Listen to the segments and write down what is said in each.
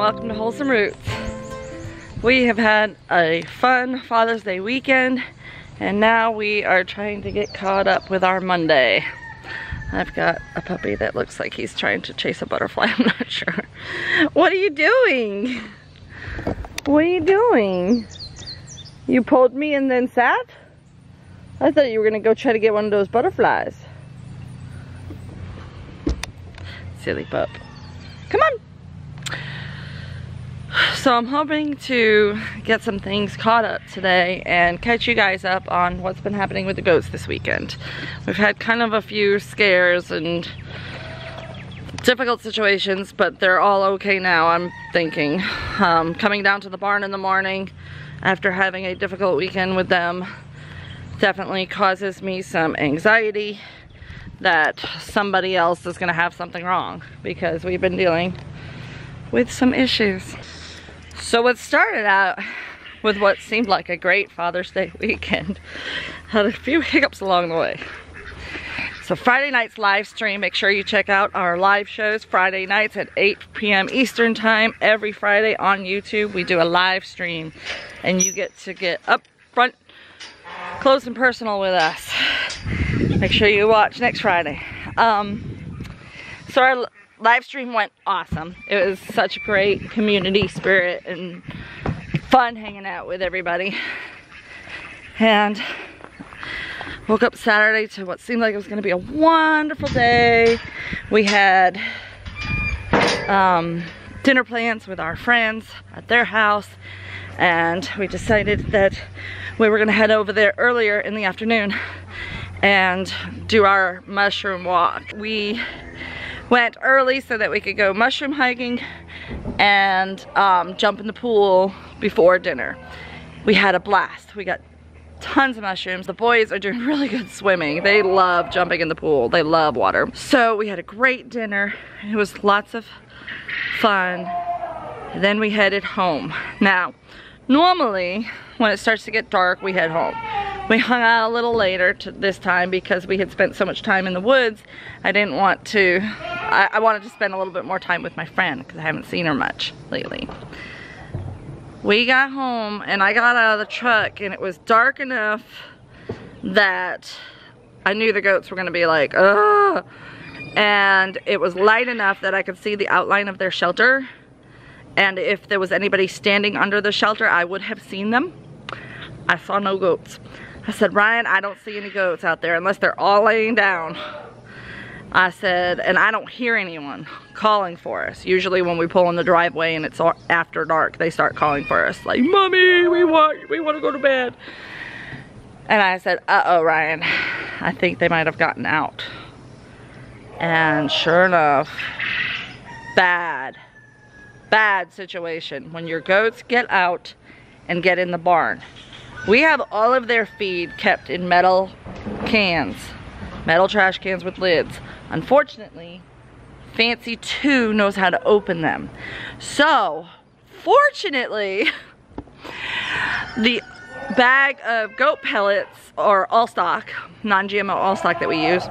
welcome to Wholesome Roots. We have had a fun Father's Day weekend and now we are trying to get caught up with our Monday. I've got a puppy that looks like he's trying to chase a butterfly. I'm not sure. What are you doing? What are you doing? You pulled me and then sat? I thought you were gonna go try to get one of those butterflies. Silly pup. Come on. So I'm hoping to get some things caught up today and catch you guys up on what's been happening with the goats this weekend. We've had kind of a few scares and difficult situations, but they're all okay now, I'm thinking. Coming down to the barn in the morning after having a difficult weekend with them definitely causes me some anxiety that somebody else is gonna have something wrong because we've been dealing with some issues. So it started out with what seemed like a great Father's Day weekend. Had a few hiccups along the way. So Friday night's live stream, make sure you check out our live shows Friday nights at 8 p.m. Eastern time. Every Friday on YouTube we do a live stream and you get to get up front, close and personal with us. Make sure you watch next Friday. So our live stream went awesome. It was such a great community spirit and fun hanging out with everybody. And woke up Saturday to what seemed like it was going to be a wonderful day. We had dinner plans with our friends at their house, and we decided that we were going to head over there earlier in the afternoon and do our mushroom walk. We went early so that we could go mushroom hiking and jump in the pool before dinner. We had a blast. We got tons of mushrooms. The boys are doing really good swimming. They love jumping in the pool. They love water. So we had a great dinner. It was lots of fun. And then we headed home. Now, normally when it starts to get dark, we head home. We hung out a little later this time because we had spent so much time in the woods. I didn't want to, I wanted to spend a little bit more time with my friend because I haven't seen her much lately. We got home and I got out of the truck and it was dark enough that I knew the goats were gonna be like, ugh. And it was light enough that I could see the outline of their shelter. And if there was anybody standing under the shelter, I would have seen them. I saw no goats. I said, Ryan, I don't see any goats out there unless they're all laying down. I said, and I don't hear anyone calling for us. Usually when we pull in the driveway and it's after dark, they start calling for us. Like, Mommy, we want to go to bed. And I said, uh-oh, Ryan, I think they might have gotten out. And sure enough, bad situation when your goats get out and get in the barn. We have all of their feed kept in metal cans, metal trash cans with lids. Unfortunately, Fancy 2 knows how to open them. So, fortunately, the bag of goat pellets, or all stock, non-GMO all stock that we use,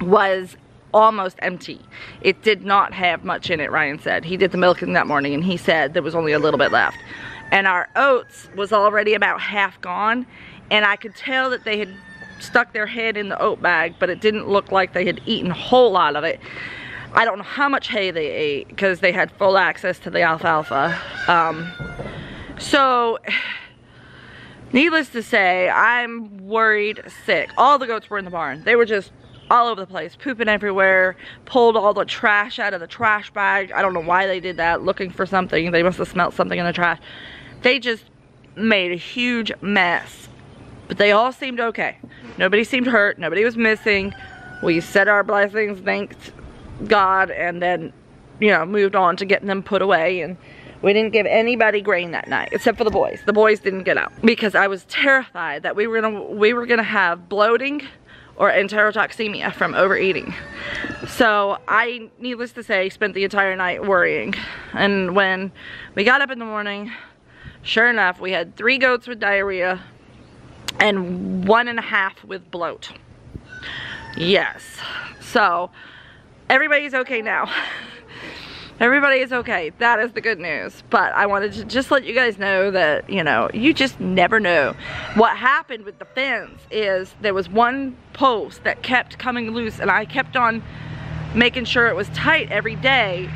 was almost empty. It did not have much in it, Ryan said. He did the milking that morning and he said there was only a little bit left. And our oats was already about half gone, and I could tell that they had stuck their head in the oat bag, but it didn't look like they had eaten a whole lot of it. I don't know how much hay they ate because they had full access to the alfalfa. So, needless to say, I'm worried sick. All the goats were in the barn. They were just all over the place, pooping everywhere, pulled all the trash out of the trash bag. I don't know why they did that, looking for something. They must have smelled something in the trash. They just made a huge mess. But they all seemed okay. Nobody seemed hurt, nobody was missing. We said our blessings, thanked God, and then, you know, moved on to getting them put away. And we didn't give anybody grain that night, except for the boys. The boys didn't get out because I was terrified that we were gonna have bloating or enterotoxemia from overeating. So I, needless to say, spent the entire night worrying. And when we got up in the morning, sure enough, we had 3 goats with diarrhea and 1.5 with bloat. Yes. So everybody's okay now. everybody is okay. That is the good news. But I wanted to just let you guys know that, you know, you just never know. What happened with the fence is there was one post that kept coming loose, and I kept on making sure it was tight every day.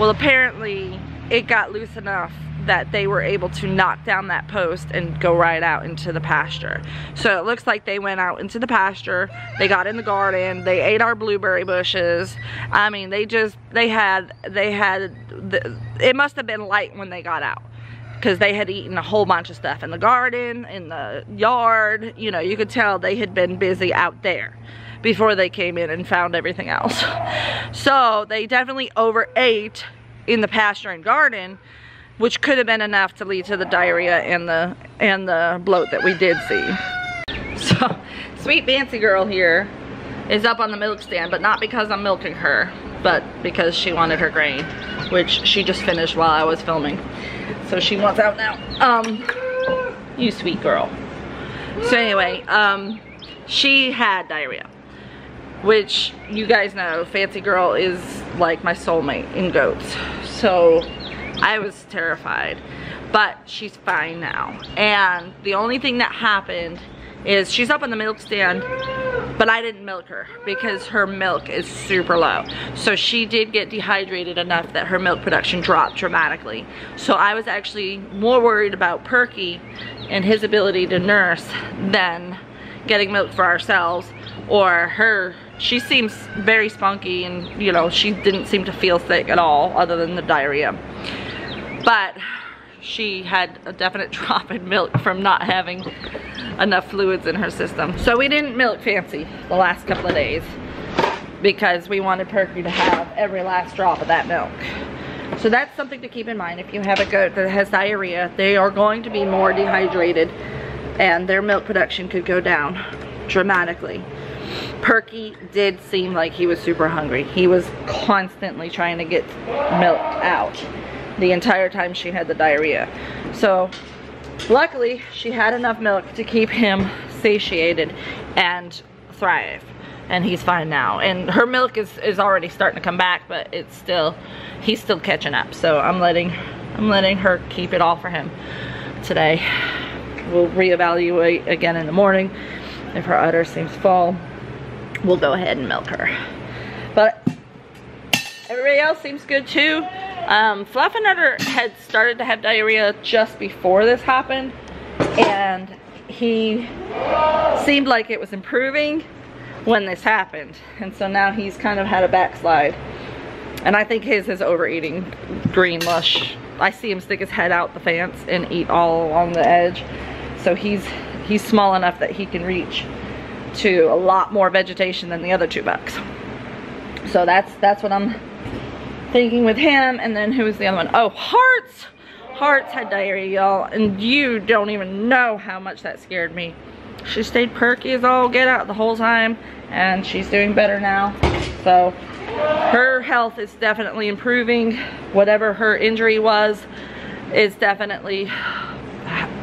Well, apparently it got loose enough that they were able to knock down that post and go right out into the pasture. So it looks like they went out into the pasture, they got in the garden, they ate our blueberry bushes. I mean, it must have been light when they got out, because they had eaten a whole bunch of stuff in the garden, in the yard. You know, you could tell they had been busy out there before they came in and found everything else. So they definitely overate in the pasture and garden, which could have been enough to lead to the diarrhea and the bloat that we did see. So, sweet fancy girl here is up on the milk stand, but not because I'm milking her, but because she wanted her grain, which she just finished while I was filming. So she wants out now. You sweet girl. So anyway, she had diarrhea, which you guys know, fancy girl is like my soulmate in goats. So I was terrified, but she's fine now. And the only thing that happened is she's up on the milk stand, but I didn't milk her because her milk is super low. So she did get dehydrated enough that her milk production dropped dramatically. So I was actually more worried about Perky and his ability to nurse than getting milk for ourselves or her. She seems very spunky, and you know, she didn't seem to feel sick at all other than the diarrhea. But she had a definite drop in milk from not having enough fluids in her system. So we didn't milk Fancy the last couple of days because we wanted Perky to have every last drop of that milk. So that's something to keep in mind. If you have a goat that has diarrhea, they are going to be more dehydrated and their milk production could go down dramatically. Perky did seem like he was super hungry. He was constantly trying to get milk out the entire time she had the diarrhea. So luckily she had enough milk to keep him satiated and thrive, and he's fine now. And her milk is already starting to come back, but it's still, he's still catching up. So I'm letting her keep it all for him today. We'll reevaluate again in the morning. If her udder seems full, we'll go ahead and milk her. But everybody else seems good too. Fluff and Udder had started to have diarrhea just before this happened, and he seemed like it was improving when this happened, and so now he's kind of had a backslide. And I think his is overeating green lush. I see him stick his head out the fence and eat all along the edge. So he's small enough that he can reach to a lot more vegetation than the other two bucks. So that's what I'm thinking with him. And then who was the other one? Oh, Hearts. Hearts had diarrhea, y'all, and you don't even know how much that scared me. She stayed perky as all get out the whole time, and she's doing better now. So her health is definitely improving. Whatever her injury was is definitely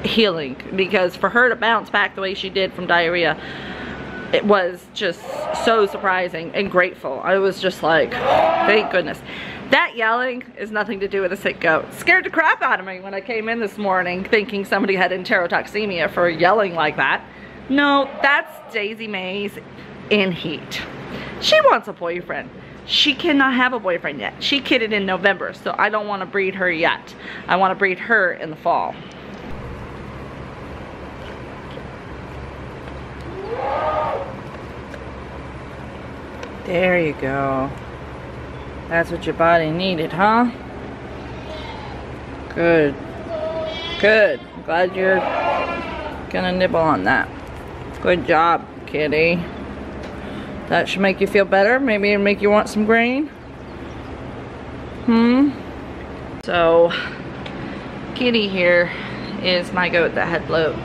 healing, because for her to bounce back the way she did from diarrhea, it was just so surprising and grateful. I was just like, thank goodness. That yelling is nothing to do with a sick goat. It scared the crap out of me when I came in this morning thinking somebody had enterotoxemia for yelling like that. No, that's Daisy Mays in heat. She wants a boyfriend. She cannot have a boyfriend yet. She kidded in November, so I don't want to breed her yet. I want to breed her in the fall. There you go. That's what your body needed, huh? Good. Good. I'm glad you're gonna nibble on that. Good job, kitty. That should make you feel better. Maybe it'll make you want some grain. So, Kitty here is my goat that had bloat.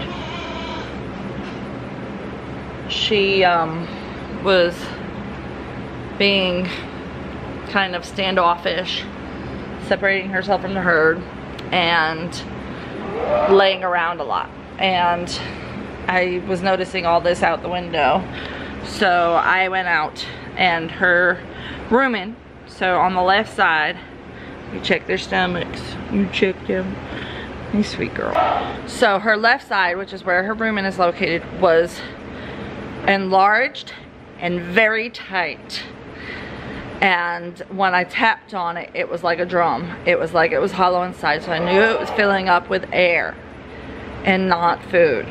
She was being kind of standoffish, separating herself from the herd and laying around a lot. And I was noticing all this out the window. So I went out, and her rumen, so on the left side, You check their stomachs. You check them. You sweet girl. So her left side, which is where her rumen is located, was enlarged and very tight. And when I tapped on it, it was like a drum. It was like it was hollow inside. So I knew it was filling up with air and not food.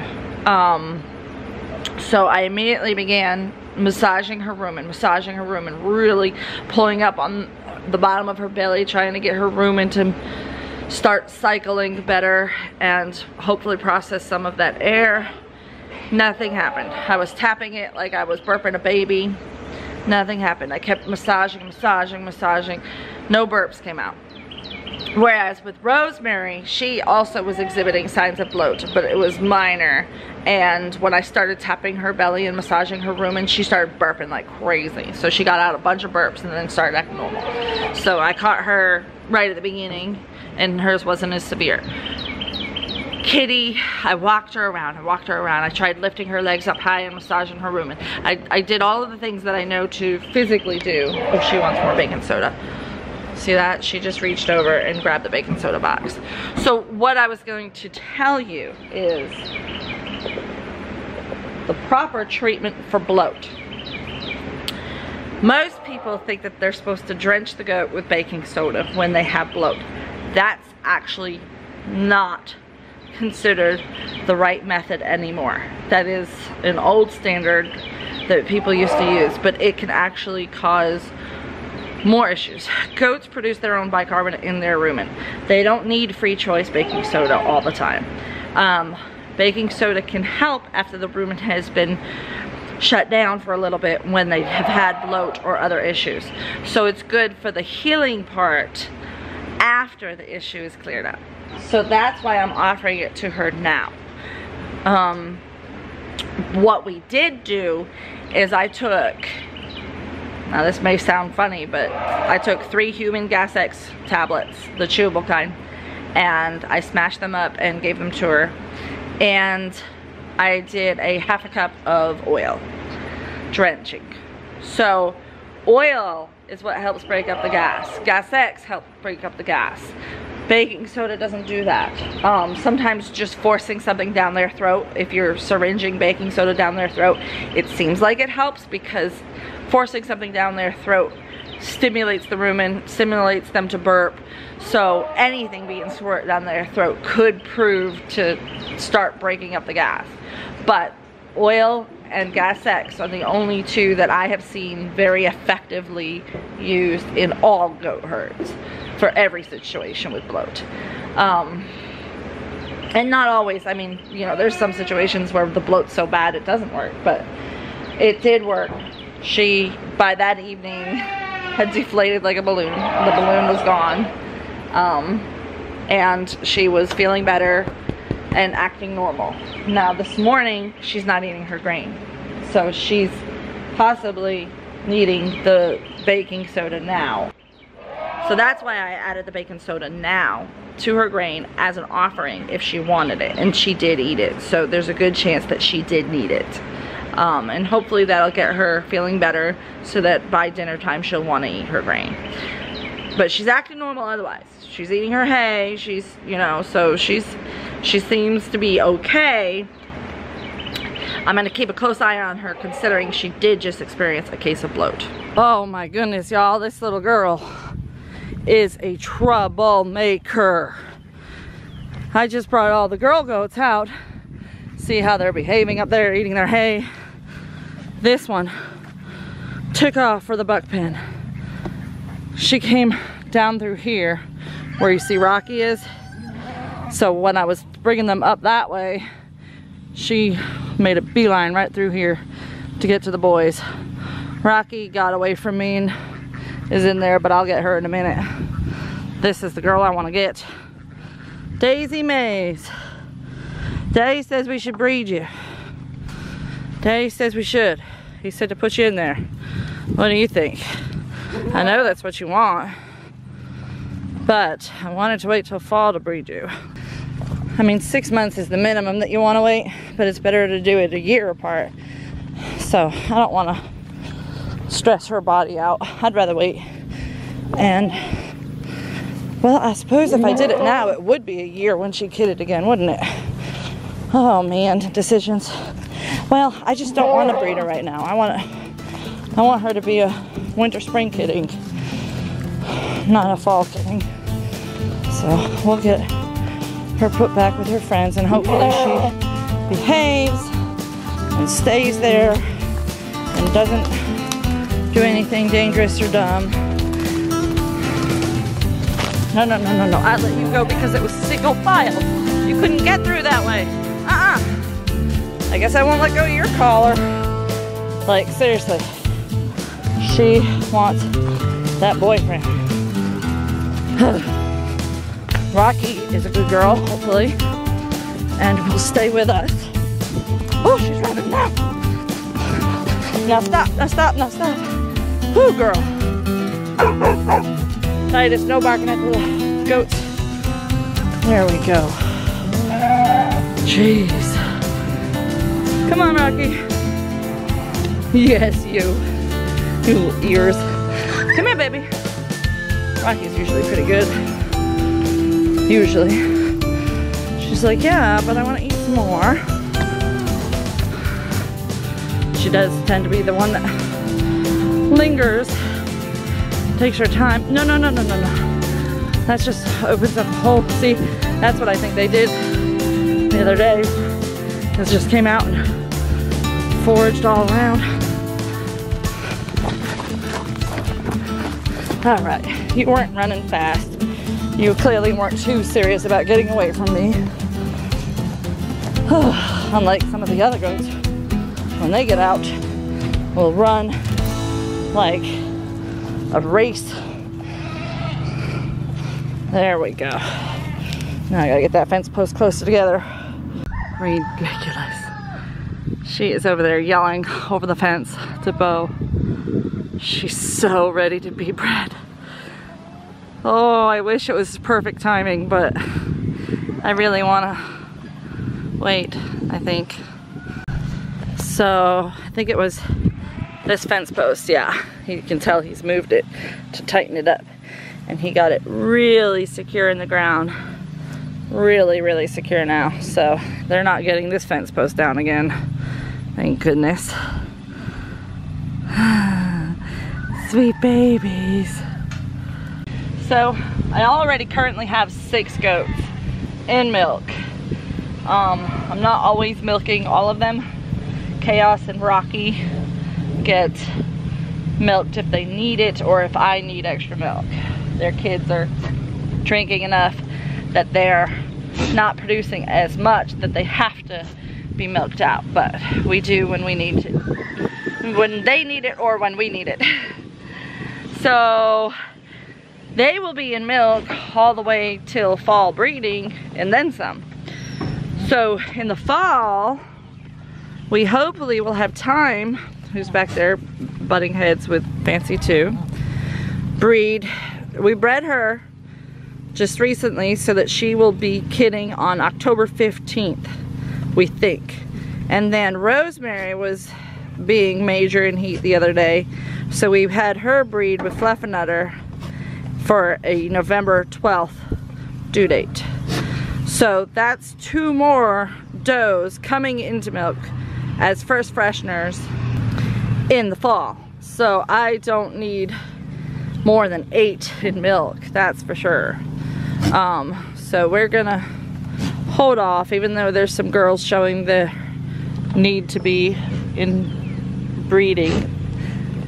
So I immediately began massaging her rumen, really pulling up on the bottom of her belly, trying to get her rumen to start cycling better and hopefully process some of that air. Nothing happened. I was tapping it like I was burping a baby. Nothing happened. I kept massaging. No burps came out. Whereas with Rosemary, she also was exhibiting signs of bloat, but it was minor. And when I started tapping her belly and massaging her rumen, she started burping like crazy. So she got out a bunch of burps and then started acting normal. So I caught her right at the beginning, and hers wasn't as severe. Kitty, I walked her around. I tried lifting her legs up high and massaging her rumen. I did all of the things that I know to physically do if she wants more baking soda. See that? She just reached over and grabbed the baking soda box. So what I was going to tell you is the proper treatment for bloat. Most people think that they're supposed to drench the goat with baking soda when they have bloat. That's actually not considered the right method anymore. That is an old standard that people used to use, but it can actually cause more issues. Goats produce their own bicarbonate in their rumen. They don't need free choice baking soda all the time. Baking soda can help after the rumen has been shut down for a little bit when they have had bloat or other issues. So it's good for the healing part after the issue is cleared up. So that's why I'm offering it to her now. What we did do is I took, now this may sound funny, but I took 3 human gas X tablets, the chewable kind, and I smashed them up and gave them to her. And I did a ½ a cup of oil, drenching. So oil is what helps break up the gas. Gas X helps break up the gas. Baking soda doesn't do that. Sometimes just forcing something down their throat, if you're syringing baking soda down their throat, it seems like it helps because forcing something down their throat stimulates the rumen, stimulates them to burp. So anything being squirted down their throat could prove to start breaking up the gas. But oil and gas X are the only 2 that I have seen very effectively used in all goat herds for every situation with bloat. And not always. I mean, you know, there's some situations where the bloat's so bad it doesn't work, but it did work. She, by that evening, had deflated like a balloon. The balloon was gone. And she was feeling better and acting normal. Now this morning, she's not eating her grain. So she's possibly needing the baking soda now. So that's why I added the baking soda now to her grain as an offering if she wanted it. And she did eat it. So there's a good chance that she did need it. And hopefully that'll get her feeling better so that by dinner time she'll want to eat her grain. But she's acting normal otherwise. She's eating her hay. She's, you know, so she seems to be okay. I'm going to keep a close eye on her considering she did just experience a case of bloat. Oh my goodness, y'all. This little girl is a troublemaker. I just brought all the girl goats out. See how they're behaving up there, eating their hay. This one took off for the buck pen. She came down through here where you see Rocky is. So when I was bringing them up that way, she made a beeline right through here to get to the boys. Rocky got away from me and is in there, but I'll get her in a minute. This is the girl I want to get. Daisy Mays. Daddy says we should breed you. Daddy says we should. He said to put you in there. What do you think? I know that's what you want, but I wanted to wait till fall to breed you. I mean, 6 months is the minimum that you want to wait, but it's better to do it a year apart. So I don't want to stress her body out. I'd rather wait and Well, I suppose if I did it now, it would be a year when she kidded again, wouldn't it? Oh man, decisions. Well, I just don't want to breed her right now. I want her to be a winter spring kidding, not a fall kidding. So we'll get her put back with her friends, and hopefully she behaves and stays there and doesn't do anything dangerous or dumb. No, no, no, no, no. I let you go because it was single file. You couldn't get through that way. I guess I won't let go of your collar. Like, seriously. She wants that boyfriend. Rocky is a good girl, hopefully, and will stay with us. Oh, she's running now. Now stop, now stop, now stop. Whoo, girl. Titus, no barking at the goats. There we go. Jeez. Come on, Rocky. Yes, you. You little ears. Come here, baby. Rocky's usually pretty good. Usually. She's like, yeah, but I want to eat some more. She does tend to be the one that lingers. Takes her time. No, no, no, no, no, no. That just opens up a hole. See, that's what I think they did the other day. It just came out and foraged all around. All right, you weren't running fast. You clearly weren't too serious about getting away from me. Unlike some of the other goats, when they get out, will run like a race. There we go. Now I gotta get that fence post closer together. Ridiculous. She is over there yelling over the fence to Bo. She's so ready to be bred. Oh, I wish it was perfect timing, but I really wanna wait, I think. So, I think it was this fence post, yeah. You can tell he's moved it to tighten it up. And he got it really secure in the ground. Really, really secure now. So, they're not getting this fence post down again. Thank goodness. Sweet babies. So, I already currently have 6 goats in milk. I'm not always milking all of them. Chaos and Rocky get milked if they need it or if I need extra milk. Their kids are drinking enough that they're not producing as much that they have to be milked out, but we do when we need to, when they need it or when we need it. So they will be in milk all the way till fall breeding and then some. So in the fall, we hopefully will have time, who's back there butting heads with Fancy too, breed. We bred her just recently so that she will be kidding on October 15th, we think. And then Rosemary was being major in heat the other day, so we've had her breed with Fluffernutter for a November 12th due date. So that's 2 more does coming into milk as first fresheners in the fall. So I don't need more than 8 in milk, that's for sure. So we're gonna hold off, even though there's some girls showing the need to be in breeding.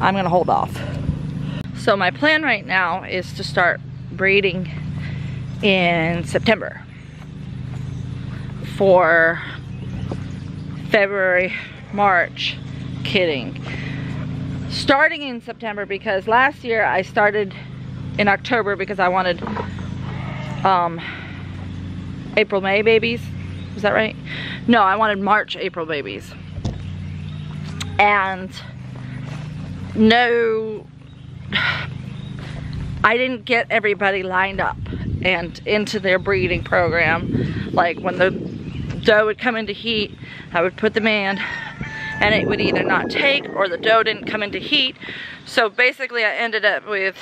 I'm gonna hold off. So my plan right now is to start breeding in September for February, March kidding. Starting in September because last year I started in October because I wanted April, May babies. Is that right? No, I wanted March, April babies. And no, I didn't get everybody lined up and into their breeding program. Like when the doe would come into heat, I would put them in and it would either not take or the doe didn't come into heat. So basically I ended up with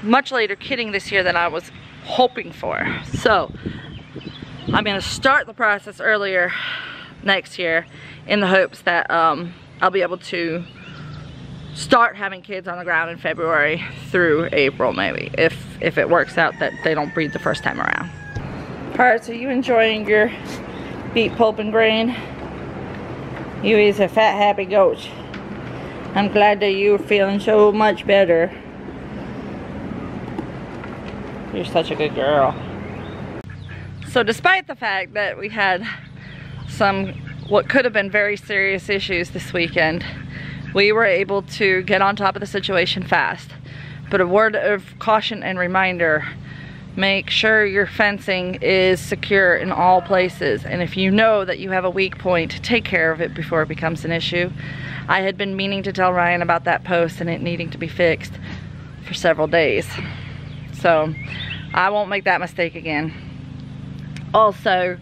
much later kidding this year than I was hoping for. So I'm gonna start the process earlier next year in the hopes that I'll be able to start having kids on the ground in February through April, maybe, if it works out that they don't breed the first time around. Parts, are you enjoying your beet pulp and grain? You is a fat, happy goat. I'm glad that you're feeling so much better. You're such a good girl. So despite the fact that we had some what could have been very serious issues this weekend, we were able to get on top of the situation fast. But a word of caution and reminder, make sure your fencing is secure in all places. And if you know that you have a weak point, take care of it before it becomes an issue. I had been meaning to tell Ryan about that post and it needing to be fixed for several days. So I won't make that mistake again. Also,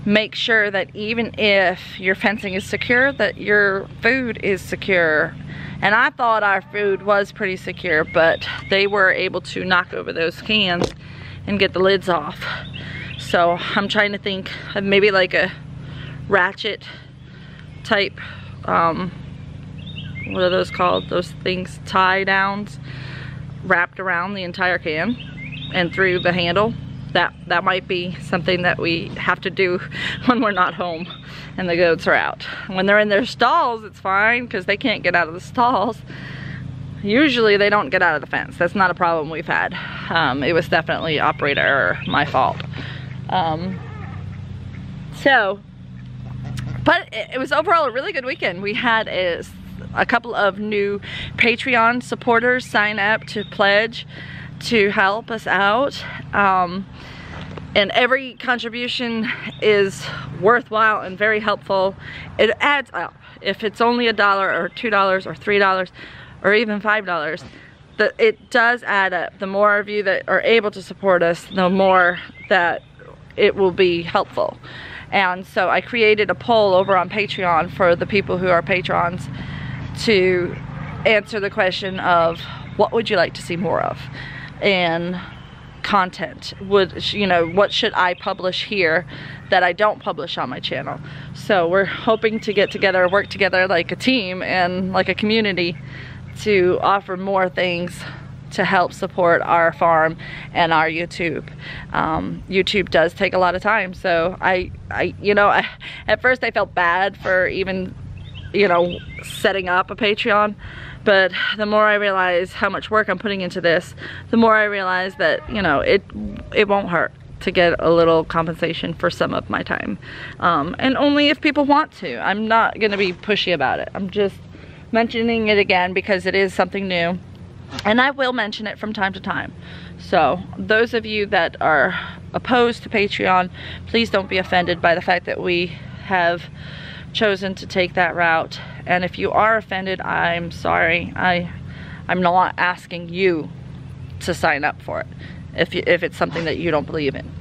make sure that even if your fencing is secure, that your food is secure. And I thought our food was pretty secure, but they were able to knock over those cans and get the lids off. So I'm trying to think of maybe like a ratchet type, what are those called? Those things, tie downs, wrapped around the entire can and through the handle. That might be something that we have to do when we're not home and the goats are out. When they're in their stalls, it's fine because they can't get out of the stalls. Usually they don't get out of the fence. That's not a problem we've had. It was definitely operator error, my fault. But it was overall a really good weekend. We had a couple of new Patreon supporters sign up to pledge to help us out. And every contribution is worthwhile and very helpful. It adds up. If it's only $1 or $2 or $3 or even $5, it does add up. The more of you that are able to support us, the more that it will be helpful. And so I created a poll over on Patreon for the people who are patrons to answer the question of what would you like to see more of in content. What should I publish here that I don't publish on my channel? So we're hoping to get together, work together like a team and like a community to offer more things to help support our farm and our YouTube. YouTube does take a lot of time, so at first I felt bad for even setting up a Patreon, but the more I realize how much work I'm putting into this, the more I realize that it won't hurt to get a little compensation for some of my time, and only if people want to. I'm not gonna be pushy about it. I'm just mentioning it again because it is something new, and I will mention it from time to time. So those of you that are opposed to Patreon, please don't be offended by the fact that we have chosen to take that route. And if you are offended, I'm sorry. I'm not asking you to sign up for it if it's something that you don't believe in.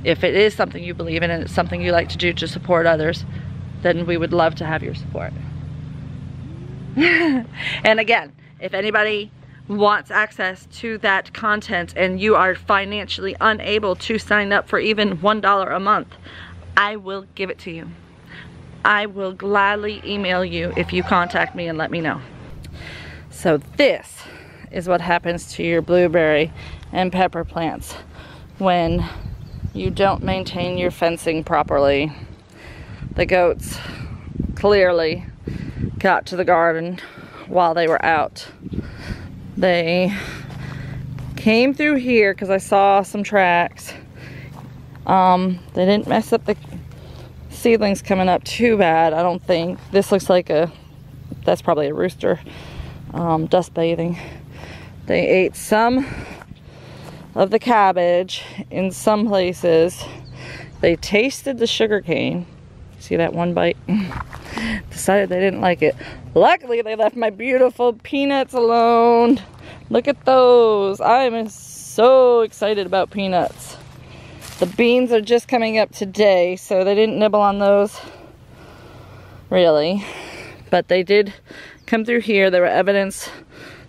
If it is something you believe in and it's something you like to do to support others, then we would love to have your support. And again, if anybody wants access to that content and you are financially unable to sign up for even $1 a month, I will give it to you. I will gladly email you if you contact me and let me know. So this is what happens to your blueberry and pepper plants when you don't maintain your fencing properly. The goats clearly got to the garden while they were out. They came through here because I saw some tracks. They didn't mess up the seedlings coming up too bad, I don't think. This looks like that's probably a rooster dust bathing. They ate some of the cabbage in some places. They tasted the sugar cane. See that one bite? Decided they didn't like it. Luckily they left my beautiful peanuts alone. Look at those. I am so excited about peanuts. The beans are just coming up today, so they didn't nibble on those, really. But they did come through here. There were evidence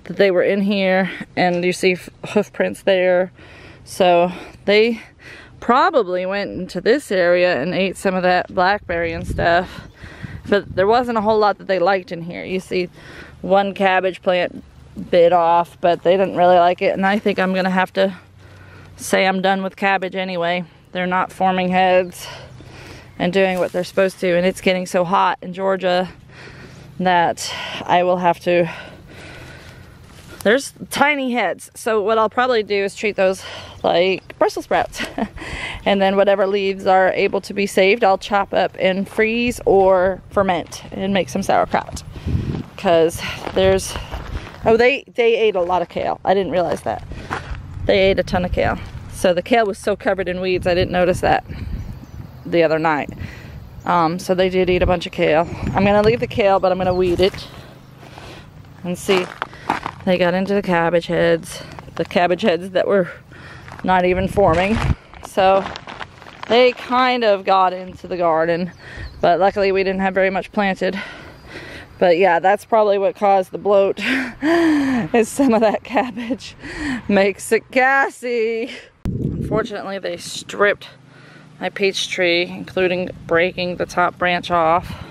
that they were in here, and you see hoof prints there. So they probably went into this area and ate some of that blackberry and stuff. But there wasn't a whole lot that they liked in here. You see one cabbage plant bit off, but they didn't really like it. And I think I'm gonna have to say I'm done with cabbage anyway. They're not forming heads and doing what they're supposed to. And it's getting so hot in Georgia that I will have to, there's tiny heads. So what I'll probably do is treat those like Brussels sprouts. And then whatever leaves are able to be saved, I'll chop up and freeze or ferment and make some sauerkraut. Because there's, oh, they ate a lot of kale. I didn't realize that. They ate a ton of kale. So the kale was so covered in weeds, I didn't notice that the other night. So they did eat a bunch of kale. I'm gonna leave the kale, but I'm gonna weed it. And see, they got into the cabbage heads that were not even forming. So they kind of got into the garden, but luckily we didn't have very much planted. But yeah, that's probably what caused the bloat, is some of that cabbage makes it gassy. Unfortunately, they stripped my peach tree, including breaking the top branch off,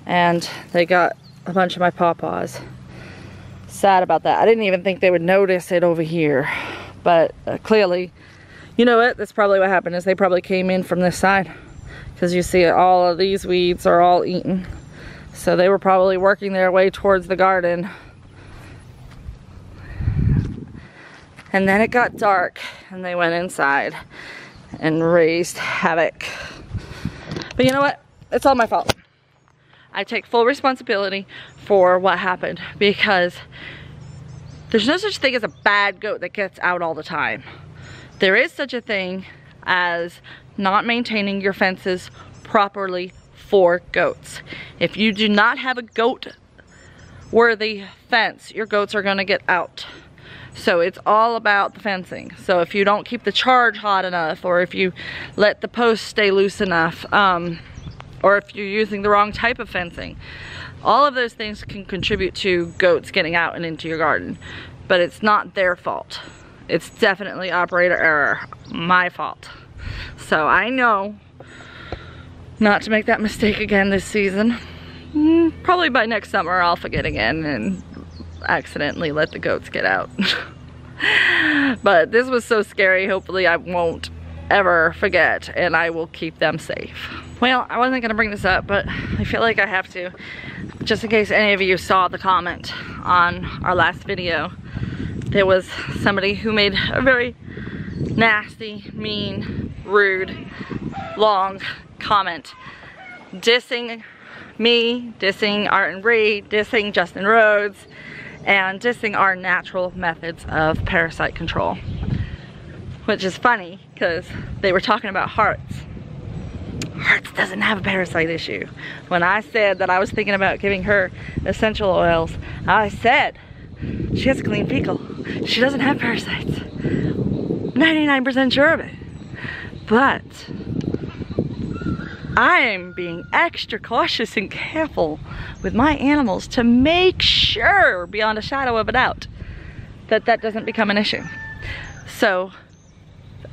and they got a bunch of my pawpaws. Sad about that. I didn't even think they would notice it over here, but clearly, you know what, that's probably what happened, is they probably came in from this side, because you see all of these weeds are all eaten. So they were probably working their way towards the garden. And then it got dark and they went inside and raised havoc. But you know what? It's all my fault. I take full responsibility for what happened, because there's no such thing as a bad goat that gets out all the time. There is such a thing as not maintaining your fences properly for goats. If you do not have a goat worthy fence, your goats are going to get out. So it's all about the fencing. So if you don't keep the charge hot enough, or if you let the posts stay loose enough, or if you're using the wrong type of fencing, all of those things can contribute to goats getting out and into your garden. But it's not their fault. It's definitely operator error, my fault. So I know not to make that mistake again this season. Probably by next summer I'll forget again and accidentally let the goats get out. But this was so scary, hopefully I won't ever forget and I will keep them safe. Well, I wasn't gonna bring this up, but I feel like I have to, just in case any of you saw the comment on our last video. There was somebody who made a very nasty, mean, rude, long comment dissing me, dissing Art and Bree, dissing Justin Rhodes, and dissing our natural methods of parasite control. Which is funny because they were talking about Hearts. Hearts doesn't have a parasite issue. When I said that I was thinking about giving her essential oils, I said she has a clean fecal. She doesn't have parasites. 99% sure of it. But I'm being extra cautious and careful with my animals to make sure, beyond a shadow of a doubt, that that doesn't become an issue. So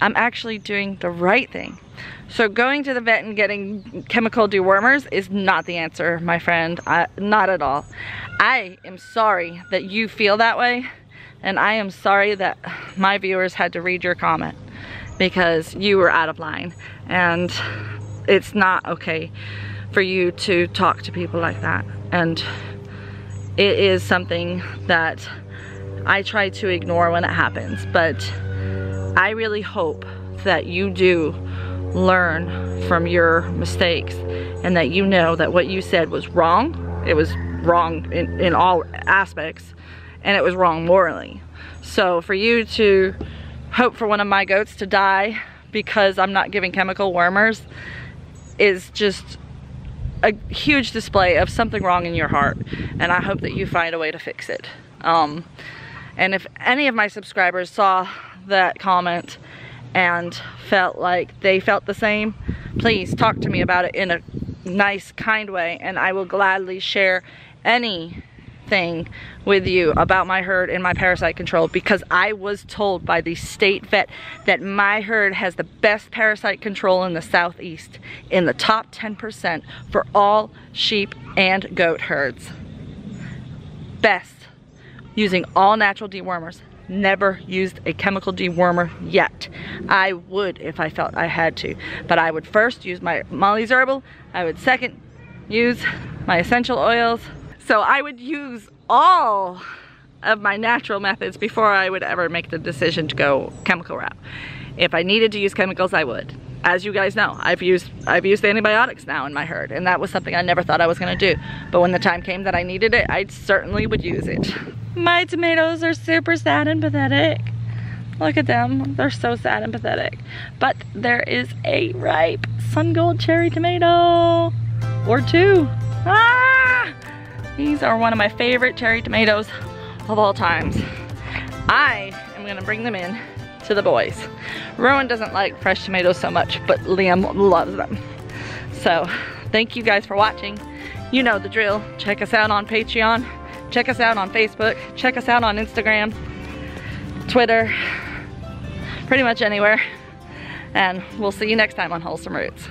I'm actually doing the right thing. So going to the vet and getting chemical dewormers is not the answer, my friend. Not at all. I am sorry that you feel that way, and I am sorry that my viewers had to read your comment, because you were out of line, and it's not okay for you to talk to people like that. And it is something that I try to ignore when it happens, but I really hope that you do learn from your mistakes, and that you know that what you said was wrong. It was wrong in all aspects, and it was wrong morally. So for you to hope for one of my goats to die because I'm not giving chemical wormers is just a huge display of something wrong in your heart, and I hope that you find a way to fix it. And if any of my subscribers saw that comment and felt like they felt the same, please talk to me about it in a nice, kind way, and I will gladly share anything everything with you about my herd and my parasite control because I was told by the state vet that my herd has the best parasite control in the Southeast, in the top 10% for all sheep and goat herds. Best. Using all natural dewormers. Never used a chemical dewormer yet. I would if I felt I had to, but I would first use my Molly's Herbal. I would second use my essential oils. So I would use all of my natural methods before I would ever make the decision to go chemical route. If I needed to use chemicals, I would. As you guys know, I've used antibiotics now in my herd, and that was something I never thought I was gonna do. But when the time came that I needed it, I certainly would use it. My tomatoes are super sad and pathetic. Look at them, they're so sad and pathetic. But there is a ripe sun gold cherry tomato, or two. Ah! These are one of my favorite cherry tomatoes of all times. I am gonna bring them in to the boys. Rowan doesn't like fresh tomatoes so much, but Liam loves them. So, thank you guys for watching. You know the drill. Check us out on Patreon. Check us out on Facebook. Check us out on Instagram, Twitter, pretty much anywhere. And we'll see you next time on Wholesome Roots.